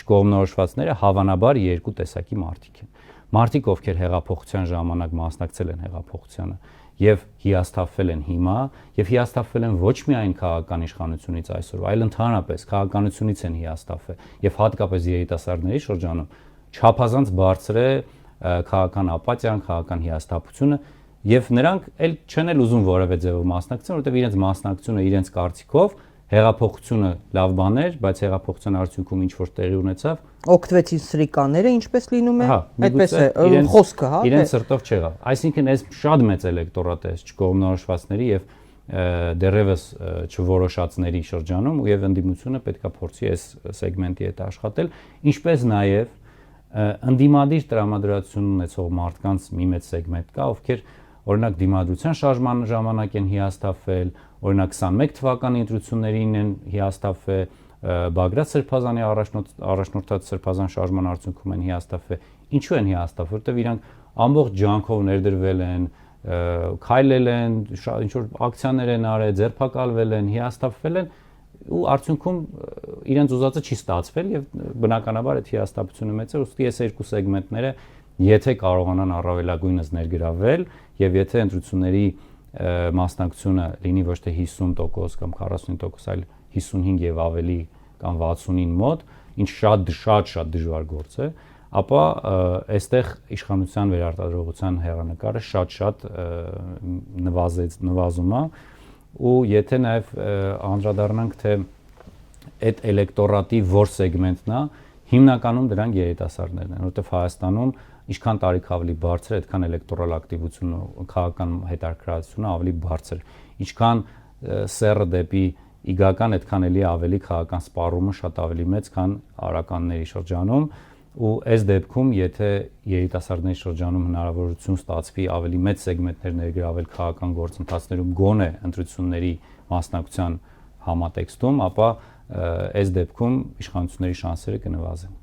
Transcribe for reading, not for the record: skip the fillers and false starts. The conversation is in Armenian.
չկողմնորոշվածները հավանաբար երկու տեսակի մարդիկ են։ Մարդիկ, ովքեր հեղափոխության ժամանակ մասնակցել են հեղափոխությանը եւ հիասթափվել են հիմա, եւ հիասթափվել են ոչ միայն քաղաքական իշխանությունից այսօր, այլ ընդհանրապես քաղաքականությունից են հիասթափվել եւ հատկապես երիտասարդների շրջանում չափազանց բարձր է քաղաքական ապաթիան, քաղաքական հիասթափությունը եւ նրանք էլ չեն ուզում որևէ ձևով մասնակցել, որովհետեւ իրենց մասնակցությունը իրենց կարծիքով հեղափոխությունը լավ բան էր, բայց հեղափոխության արդյունքում ինչ որ տեղի ունեցավ, օգտվեցին սրիկաները, ինչպես լինում է, այդպես է խոսքը, հա, իրենց սրտով չեղավ։ Այսինքն այս շատ մեծ էլեկտորատ է չկողմնորոշվածների եւ դեռևս չորոշածների շրջանում եւ ընդդիմությունը պետքա փորձի այս սեգմենտի հետ աշխատել, ինչպես նաեւ ընդդիմադիր տրամադրություն ունեցող մարդկանց մի մեծ սեգմենտ կա, ովքեր օրինակ դիմադրության շարժման ժամանակ են հիասթափվել, օրինակ 21 թվականի ընտրություններին են հիասթափվել, Բագրատ Սրբազանի առաջնորդած Սրբազան շարժման արդյունքում են հիասթափվել։ Ինչու են հիասթափվել, որովհետև իրանք ամբողջ ջանքով ներդրվել են, քայլել են, ինչ որ ակցիաներ են արել, ձերբակալվել են, հիասթափվել են ու արդյունքում իրենց ուզածը չի ստացվել եւ բնականաբար այդ հիասթափությունը մեծ է, ուստի այս երկու սեգմենտները եթե կարողանան առավելագույնս ներգրավել եւ եթե ընտրությունների մասնակցությունը լինի ոչ թե 50% կամ 40%, այլ 55 եւ ավելի կամ 60-ին մոտ, ինչ շատ դժվար գործ է, ապա այստեղ իշխանության վերարտադրողության հեռանկարը շատ նվազում է ու եթե նաեւ անդրադառնանք թե այդ էլեկտորատի որ սեգմենտն է, հիմնականում դրանք երիտասարդներն են, որովհետեւ Հայաստանում ինչքան տարիք ավելի բարձր է, այդքան էլեկտորալ ակտիվությունը, քաղաքական հետաքրքրասիրությունը ավելի բարձր։ Ինչքան սեռը դեպի իգական, այդքան էլի ավելի քաղաքական սպառումը շատ ավելի մեծ, քան արականների շրջանում, ու այս դեպքում, եթե երիտասարդների շրջանում հնարավորություն ստացվի ավելի մեծ սեգմենտներ ներգրավել քաղաքական գործընթացներում, գոնե ընտրությունների մասնակցության համատեքստում, ապա այս դեպքում իշխանությունների շանսերը կնվազեն։